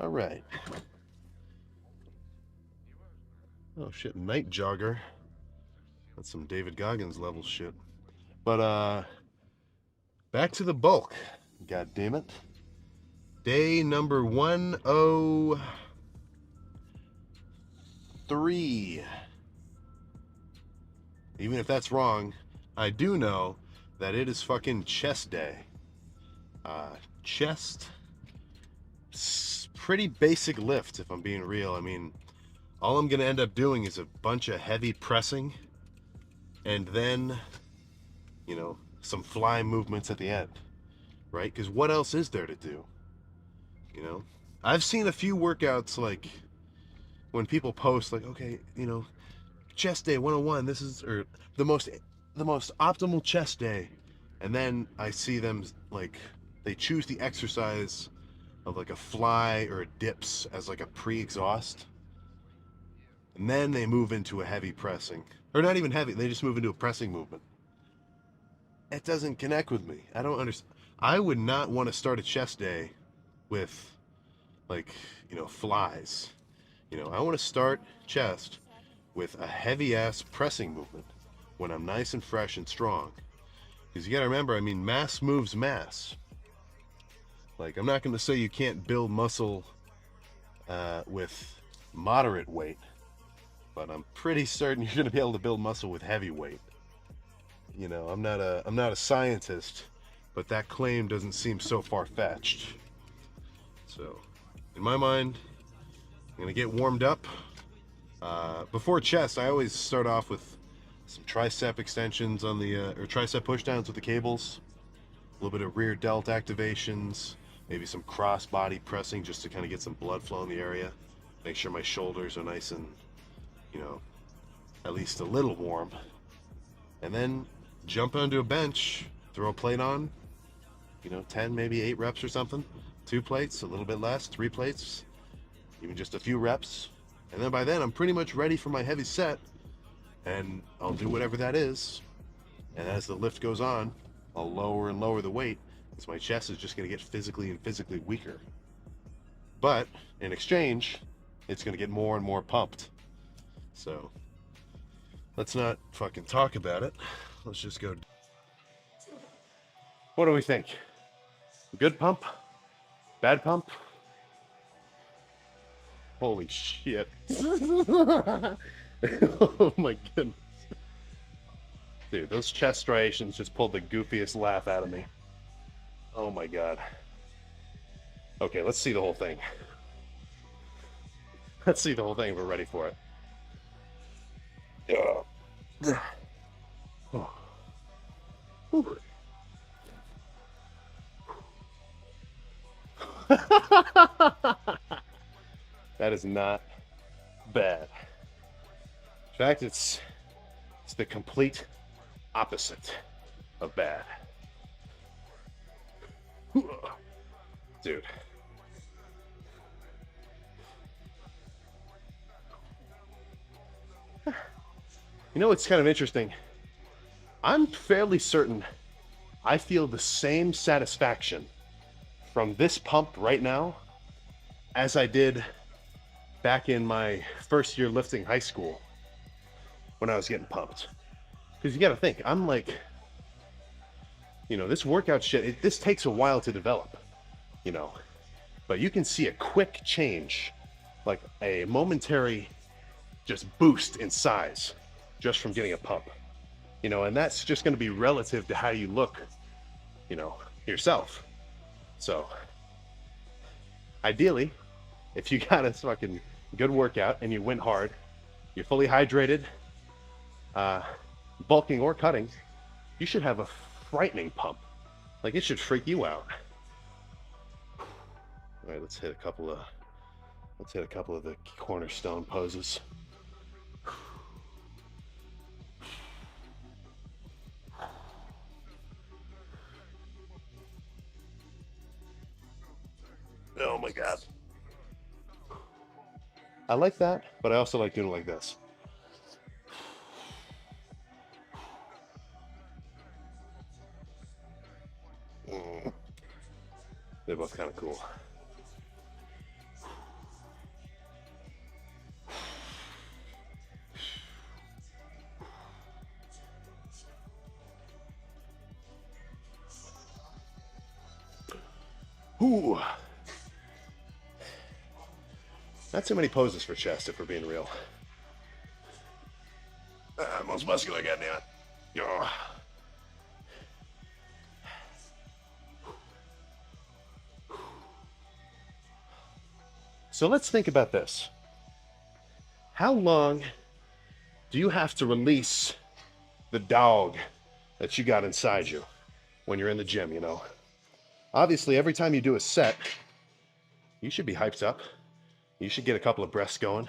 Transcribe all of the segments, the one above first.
All right. Oh shit, night jogger. That's some David Goggins level shit. But back to the bulk. God damn it. Day number 103. Even if that's wrong, I do know that it is fucking chest day. Chest, pretty basic lift if I'm being real. I mean, all I'm gonna end up doing is a bunch of heavy pressing and then, some fly movements at the end, right? Because what else is there to do? You know, I've seen a few workouts like when people post like, okay, chest day 101. This is or the most optimal chest day, and then I see them like they choose the exercise of like a fly or a dips as like a pre-exhaust, and then they move into a heavy pressing, or not even heavy. They just move into a pressing movement. It doesn't connect with me. I don't understand. I would not want to start a chest day with like flies. I want to start chest with a heavy ass pressing movement when I'm nice and fresh and strong. Because you got to remember, I mean, mass moves mass. Like, I'm not going to say you can't build muscle with moderate weight, but I'm pretty certain you're going to be able to build muscle with heavy weight. I'm not a scientist, but that claim doesn't seem so far-fetched. So, in my mind, I'm going to get warmed up. Before chest, I always start off with some tricep extensions on the, or tricep pushdowns with the cables, a little bit of rear delt activations, maybe some cross body pressing just to kind of get some blood flow in the area, make sure my shoulders are nice and, at least a little warm. And then jump onto a bench, throw a plate on, 10, maybe 8 reps or something, 2 plates, a little bit less, 3 plates, even just a few reps. And then by then, I'm pretty much ready for my heavy set, and I'll do whatever that is. And as the lift goes on, I'll lower and lower the weight, because my chest is just going to get physically and physically weaker. But in exchange, it's going to get more and more pumped. So let's not fucking talk about it. Let's just go. What do we think? Good pump? Bad pump? Holy shit. Oh my goodness. Dude, those chest striations just pulled the goofiest laugh out of me. Oh my god. Okay, let's see the whole thing. Let's see the whole thing if we're ready for it. Yeah. Oh. That is not bad. In fact, it's the complete opposite of bad. Dude. It's kind of interesting. I'm fairly certain I feel the same satisfaction from this pump right now as I did back in my first year lifting high school when I was getting pumped. Because you got to think, I'm like, this workout shit, this takes a while to develop, but you can see a quick change, like a momentary just boost in size just from getting a pump, and that's just going to be relative to how you look, yourself. So ideally, if you got a fucking good workout and you went hard, you're fully hydrated, bulking or cutting, you should have a frightening pump. Like, it should freak you out. All right, let's hit a couple of the cornerstone poses. Oh my god. I like that, but I also like doing it like this. They're both kind of cool. Ooh. Not too many poses for chest, if we're being real. Most muscular guy now. Yeah. So let's think about this. How long do you have to release the dog that you got inside you when you're in the gym, you know? Obviously, every time you do a set, you should be hyped up. You should get a couple of breaths going.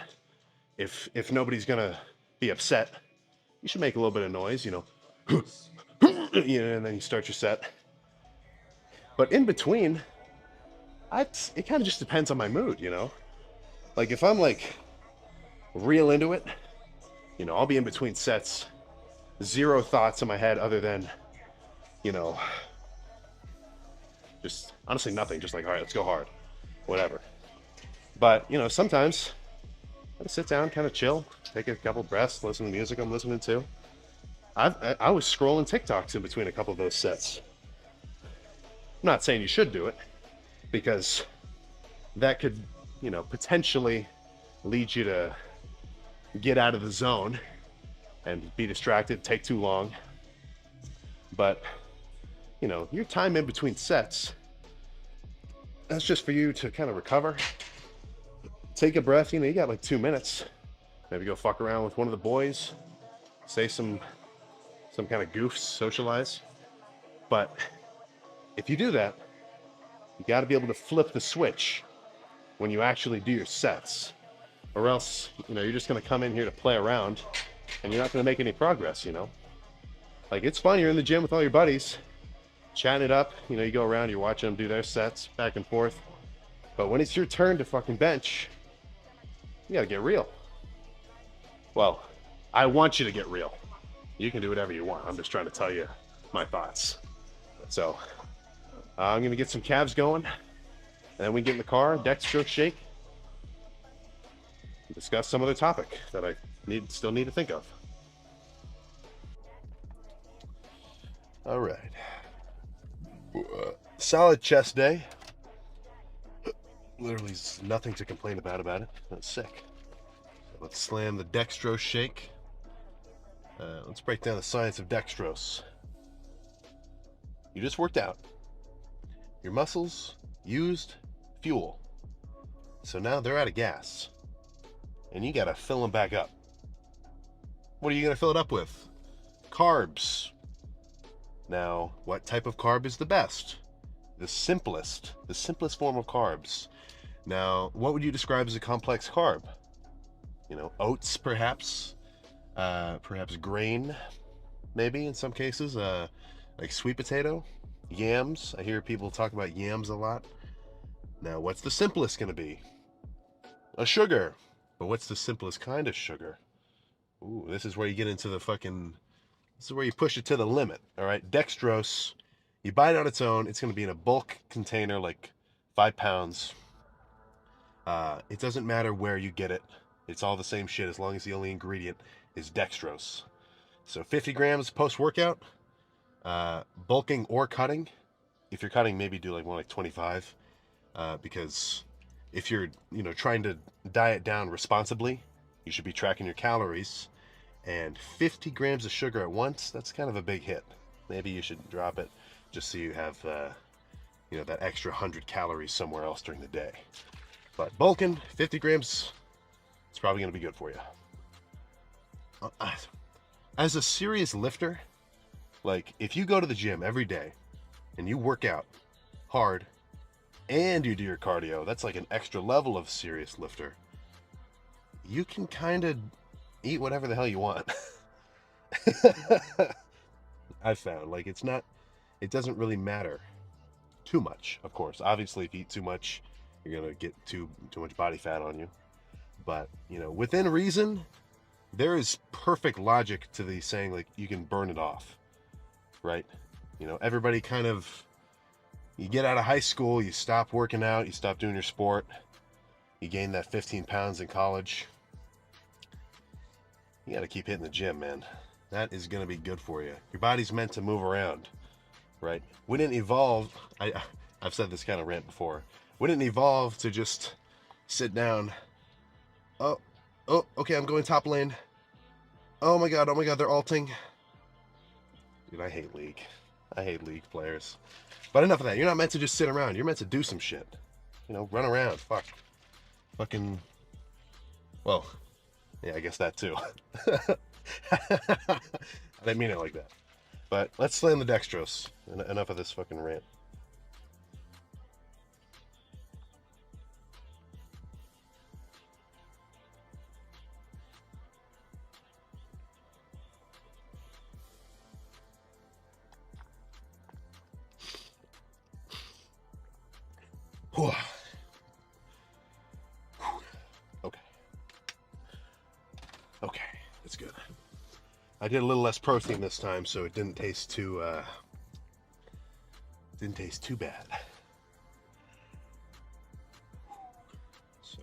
If nobody's gonna be upset, you should make a little bit of noise, you know. And then you start your set. But in between, it kind of just depends on my mood, you know? Like if I'm like real into it, you know, I'll be in between sets, zero thoughts in my head other than, you know, just honestly nothing, just like, all right, let's go hard, whatever. But, you know, sometimes I gotta sit down, kind of chill, take a couple breaths, listen to music I'm listening to. I was scrolling TikToks in between a couple of those sets. I'm not saying you should do it, because that could, you know, potentially lead you to get out of the zone and be distracted, take too long. But, you know, your time in between sets, that's just for you to kind of recover, take a breath. You know, you got like 2 minutes. Maybe go fuck around with one of the boys, say some kind of goofs, socialize. But if you do that, you got to be able to flip the switch when you actually do your sets, or else, you know, you're just going to come in here to play around and you're not going to make any progress, you know? Like, it's fun, you're in the gym with all your buddies, chatting it up, you know, you go around, you're watching them do their sets back and forth. But when it's your turn to fucking bench, you got to get real. Well, I want you to get real. You can do whatever you want. I'm just trying to tell you my thoughts. So, I'm going to get some calves going, and then we get in the car, dextrose shake, and discuss some other topic that I still need to think of. All right. Solid chest day. Literally nothing to complain about it. That's sick. So let's slam the dextrose shake. Let's break down the science of dextrose. You just worked out. Your muscles used fuel. So now they're out of gas. And you gotta fill them back up. What are you gonna fill it up with? Carbs. Now, what type of carb is the best? The simplest form of carbs. Now, what would you describe as a complex carb? You know, oats, perhaps grain, maybe in some cases, like sweet potato, yams. I hear people talk about yams a lot. Now, what's the simplest going to be? A sugar. But what's the simplest kind of sugar? Ooh, this is where you get into this is where you push it to the limit. All right, dextrose, you buy it on its own. It's going to be in a bulk container, like 5 pounds. It doesn't matter where you get it. It's all the same shit as long as the only ingredient is dextrose. So 50 grams post-workout, bulking or cutting. If you're cutting, maybe do like more like 25, because if you're, you know, trying to diet down responsibly, you should be tracking your calories. And 50 grams of sugar at once, that's kind of a big hit. Maybe you should drop it just so you have, you know, that extra 100 calories somewhere else during the day. But bulking, 50 grams, it's probably going to be good for you. As a serious lifter, like if you go to the gym every day and you work out hard and you do your cardio, that's like an extra level of serious lifter. You can kind of eat whatever the hell you want. I've found, like, it doesn't really matter too much, of course. Obviously, if you eat too much, you're gonna get too much body fat on you. But, you know, within reason, there is perfect logic to the saying, like, you can burn it off, right? You know, everybody kind of, you get out of high school, you stop working out, you stop doing your sport, you gain that 15 pounds in college. You got to keep hitting the gym, man. That is going to be good for you. Your body's meant to move around, right? We didn't evolve. I've said this kind of rant before. Wouldn't it evolve to just sit down? Oh, oh, okay, I'm going top lane. Oh my god, they're ulting. Dude, I hate League. I hate League players. But enough of that. You're not meant to just sit around. You're meant to do some shit. You know, run around. Fuck. Fucking. Well, yeah, I guess that too. I didn't mean it like that. But let's slam the dextrose. Enough of this fucking rant. Okay. Okay, that's good. I did a little less protein this time, so it didn't taste too bad. So,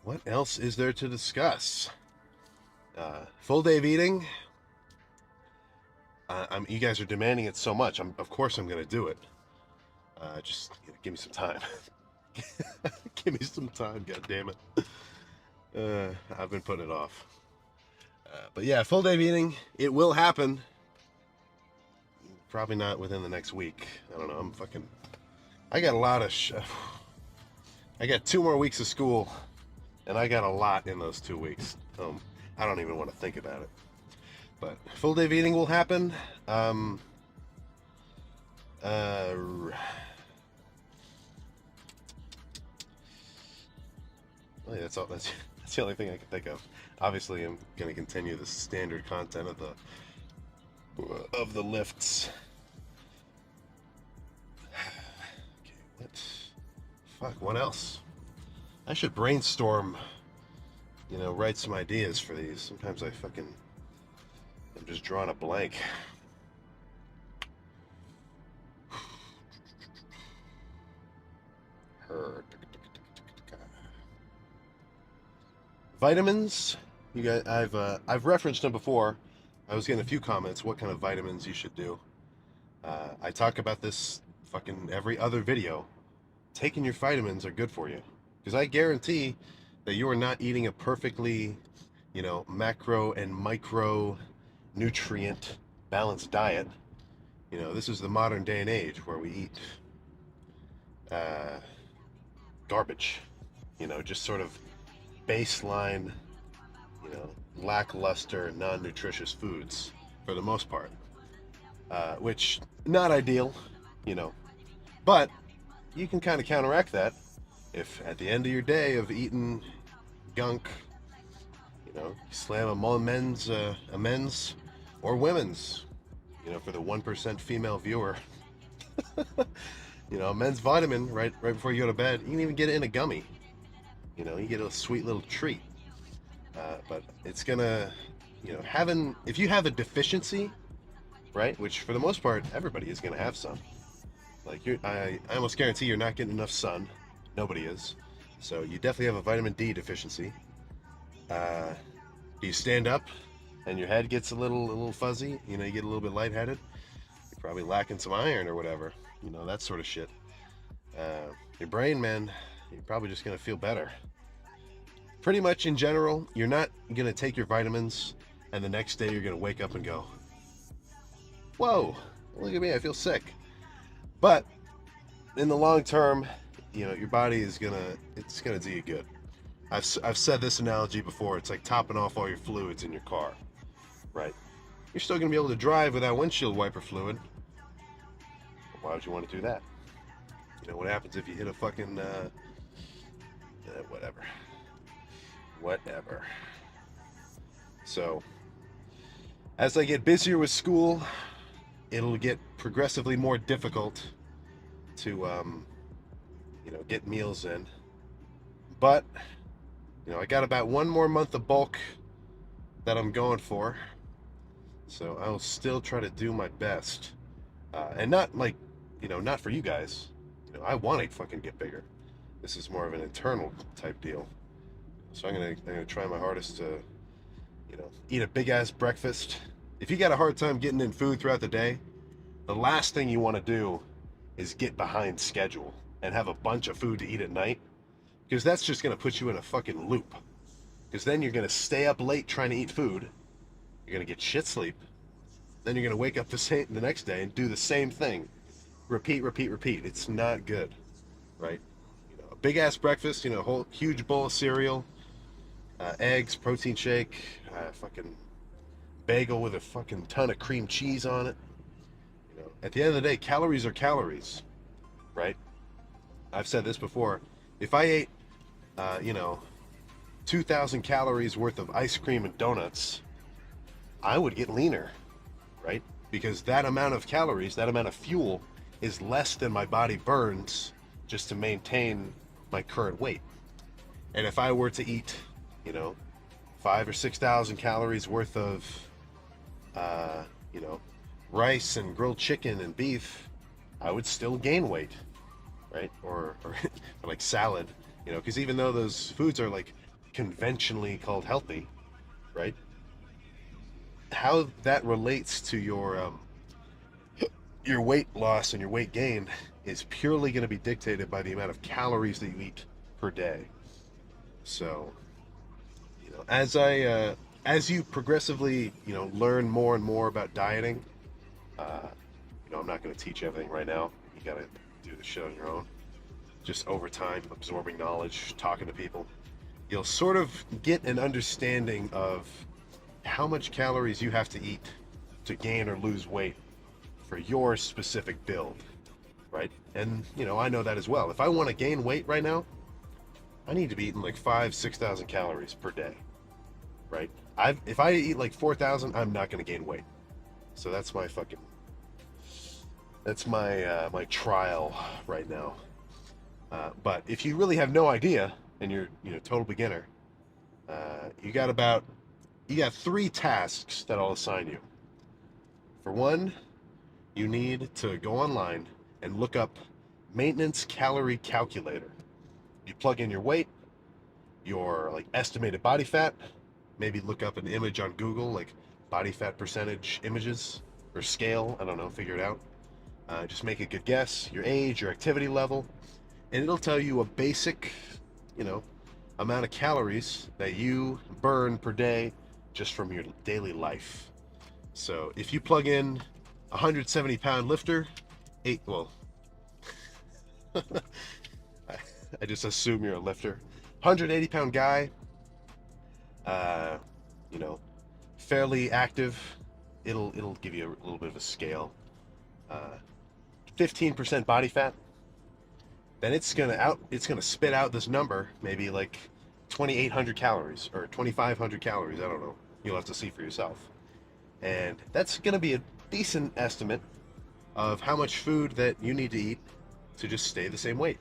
what else is there to discuss? Full day of eating. You guys are demanding it so much. Of course, I'm gonna do it. Just give me some time. Give me some time, god damn it. I've been putting it off. But yeah, full day of eating. It will happen. Probably not within the next week. I don't know. I got a lot of I got 2 more weeks of school, and I got a lot in those 2 weeks. I don't even want to think about it. But full day of eating will happen. Yeah, that's all. That's the only thing I can think of. Obviously, I'm going to continue the standard content of the lifts. Okay, what else? I should brainstorm. Write some ideas for these. Sometimes I'm just drawing a blank. Vitamins. You guys, I've referenced them before. I was getting a few comments. What kind of vitamins you should do? I talk about this fucking every other video. Taking your vitamins are good for you, because I guarantee that you are not eating a perfectly, macro and micro nutrient balanced diet. This is the modern day and age where we eat garbage. Just sort of baseline, lackluster, non-nutritious foods for the most part, which not ideal, but you can kind of counteract that if at the end of your day of eating gunk, you slam a men's or women's, for the 1% female viewer. A men's vitamin right before you go to bed. You can even get it in a gummy. You get a sweet little treat. But it's gonna, if you have a deficiency, right, which for the most part everybody is gonna have some. Like I almost guarantee you're not getting enough sun. Nobody is. So you definitely have a vitamin D deficiency. Do you stand up and your head gets a little fuzzy? You get a little bit lightheaded. You're probably lacking some iron or whatever. That sort of shit. Your brain, man, you're probably just gonna feel better. Pretty much in general, you're not gonna take your vitamins and the next day you're gonna wake up and go, whoa, look at me, I feel sick. But in the long term, your body is gonna do you good. I've said this analogy before. It's like topping off all your fluids in your car, right? You're still gonna be able to drive without windshield wiper fluid. Why would you want to do that? What happens if you hit a fucking whatever. So as I get busier with school, it'll get progressively more difficult to get meals in. But I got about 1 more month of bulk that I'm going for, so I'll still try to do my best, and not like, not for you guys. I want to fucking get bigger. This is more of an internal type deal. So I'm gonna try my hardest to, eat a big ass breakfast. If you got a hard time getting in food throughout the day, the last thing you want to do is get behind schedule and have a bunch of food to eat at night, because that's just going to put you in a fucking loop. Because then you're going to stay up late trying to eat food, you're going to get shit sleep, then you're going to wake up the next day and do the same thing. Repeat, repeat, repeat. It's not good, right? A big ass breakfast, whole huge bowl of cereal, eggs, protein shake, fucking bagel with a fucking ton of cream cheese on it. At the end of the day, calories are calories, right? I've said this before. If I ate, 2,000 calories worth of ice cream and donuts, I would get leaner, right? Because that amount of calories, that amount of fuel, is less than my body burns just to maintain my current weight. And if I were to eat, 5,000 or 6,000 calories worth of, rice and grilled chicken and beef, I would still gain weight, right? Or like salad, because even though those foods are like conventionally called healthy, right? How that relates to your weight loss and your weight gain is purely going to be dictated by the amount of calories that you eat per day. So, as you progressively, learn more and more about dieting, I'm not going to teach everything right now. You got to do the shit on your own. Just over time, absorbing knowledge, talking to people, you'll sort of get an understanding of how much calories you have to eat to gain or lose weight for your specific build, right? And, I know that as well. If I want to gain weight right now, I need to be eating like 5,000-6,000 calories per day, right? If I eat like 4,000, I'm not going to gain weight. So that's my my trial right now. But if you really have no idea and you're total beginner, you got 3 tasks that I'll assign you. For one, you need to go online and look up maintenance calorie calculator. You plug in your weight, your like estimated body fat, maybe look up an image on Google, like body fat percentage images or scale, I don't know, figure it out. Just make a good guess, your age, your activity level, and it'll tell you a basic, amount of calories that you burn per day just from your daily life. So if you plug in 170-pound lifter, I just assume you're a lifter. 180-pound guy, fairly active. It'll give you a little bit of a scale. 15% body fat. Then it's gonna spit out this number, maybe like 2,800 calories or 2,500 calories. I don't know. You'll have to see for yourself. And that's gonna be a decent estimate of how much food that you need to eat to just stay the same weight.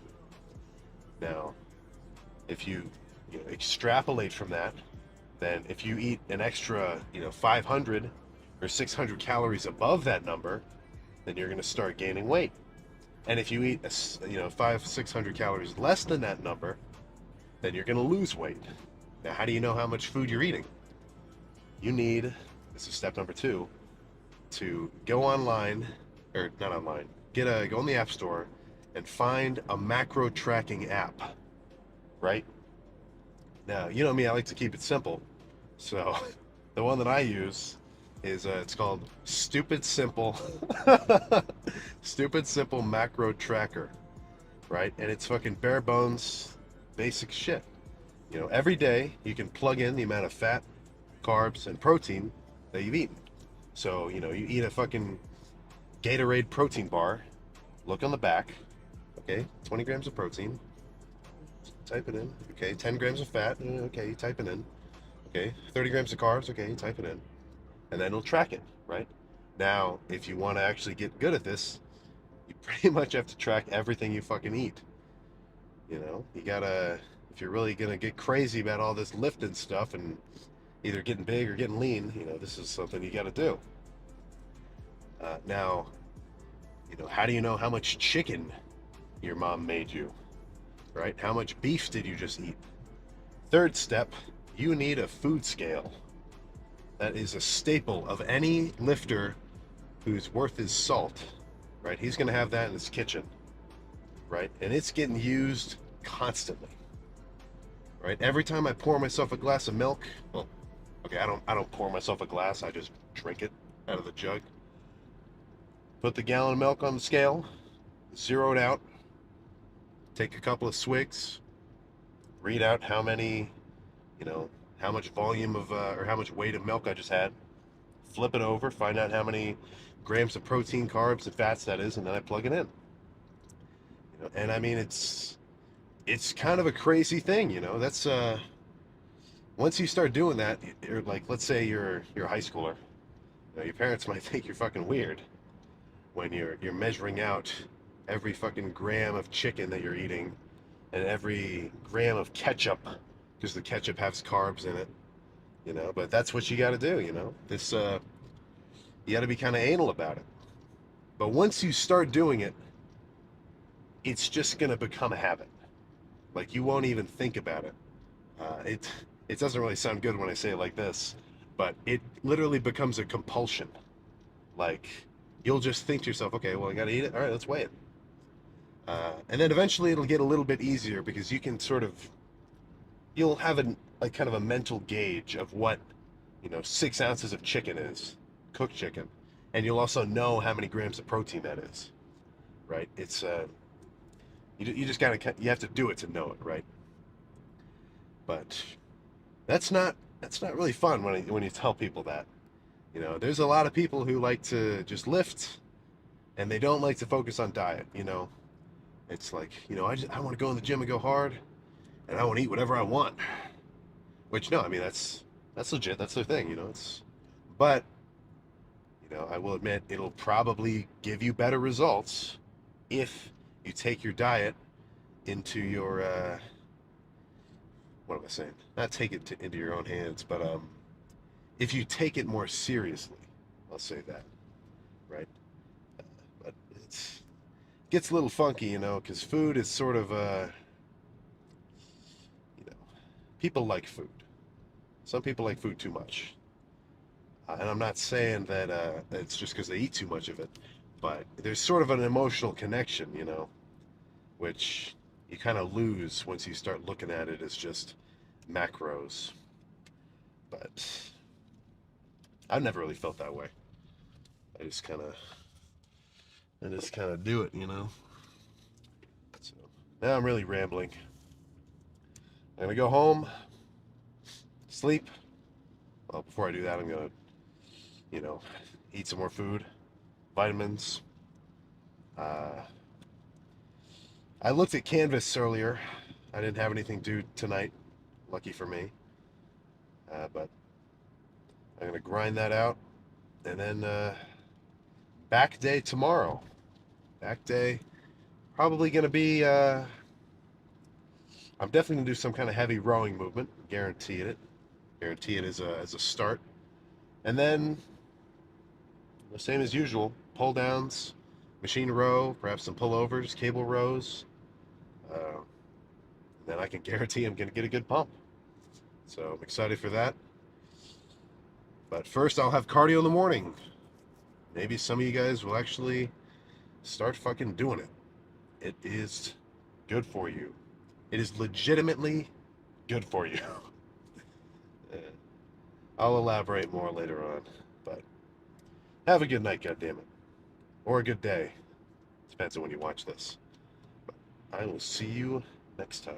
Now, if you extrapolate from that, then if you eat an extra 500 or 600 calories above that number, then you're going to start gaining weight. And if you eat 500-600 calories less than that number, then you're going to lose weight. Now, how do you know how much food you're eating? You need, this is step number 2, to go online, or not online, go in the App Store and find a macro tracking app, right? Now, you know me, I like to keep it simple. So the one that I use is, it's called Stupid Simple Macro Tracker, right? And it's fucking bare bones, basic shit. Every day you can plug in the amount of fat, carbs, and protein that you've eaten. So, you eat a fucking Gatorade protein bar, look on the back, okay, 20 grams of protein, type it in, okay, 10 grams of fat, okay, you type it in, okay, 30 grams of carbs, okay, you type it in, and then it'll track it, right? Now, if you want to actually get good at this, you pretty much have to track everything you fucking eat. You gotta, if you're really gonna get crazy about all this lifting stuff and either getting big or getting lean, this is something you gotta do. Now, how do you know how much chicken your mom made you, right? How much beef did you just eat? Third step, you need a food scale. That is a staple of any lifter whose worth is salt, right? He's going to have that in his kitchen, right? And it's getting used constantly, right? Every time I pour myself a glass of milk, well, okay, I don't pour myself a glass. I just drink it out of the jug. Put the gallon of milk on the scale, zero it out, take a couple of swigs, read out how many, you know, how much volume of or how much weight of milk I just had. Flip it over, find out how many grams of protein, carbs, and fats that is, and then I plug it in. You know, and I mean, it's kind of a crazy thing, you know. That's once you start doing that, you're like, let's say you're a high schooler. You know, your parents might think you're fucking weird when you're measuring out every fucking gram of chicken that you're eating and every gram of ketchup because the ketchup has carbs in it, you know. But that's what you got to do, you know. This you got to be kind of anal about it. But once you start doing it, it's just gonna become a habit. Like you won't even think about it. It doesn't really sound good when I say it like this, but it literally becomes a compulsion. Like you'll just think to yourself, okay, well I gotta eat it. All right, let's weigh it. And then eventually it'll get a little bit easier because you can sort of you'll have a like kind of a mental gauge of what 6 ounces of chicken is, cooked chicken, and you'll also know how many grams of protein that is. Right? It's you just gotta you have to do it to know it, right? But that's not really fun when you tell people that. You know, there's a lot of people who like to just lift and they don't like to focus on diet. You know, it's like I want to go in the gym and go hard, and I want to eat whatever I want. Which no, I mean that's legit. That's their thing. You know, but I will admit it'll probably give you better results if you take your diet into your what am I saying? Not take it into your own hands, but if you take it more seriously, I'll say that, right? But it gets a little funky, because food is sort of you know, people like food. Some people like food too much, and I'm not saying that it's just because they eat too much of it, but there's sort of an emotional connection, which you kind of lose once you start looking at it as just macros. But I've never really felt that way. I just kind of do it, So now I'm really rambling. I'm gonna go home, sleep. Well, before I do that, I'm gonna, eat some more food, vitamins. Uh, I looked at Canvas earlier. I didn't have anything due tonight. Lucky for me. But I'm gonna grind that out, and then back day tomorrow. Back day, probably gonna be. I'm definitely gonna do some kind of heavy rowing movement. Guarantee it. Guarantee it as a start, and then the same as usual. Pull downs, machine row, perhaps some pullovers, cable rows. Uh, then I can guarantee I'm gonna get a good pump. So I'm excited for that. But first, I'll have cardio in the morning. Maybe some of you guys will actually start fucking doing it. It is good for you. It is legitimately good for you. I'll elaborate more later on. But have a good night, goddammit. Or a good day. Depends on when you watch this. But I will see you next time.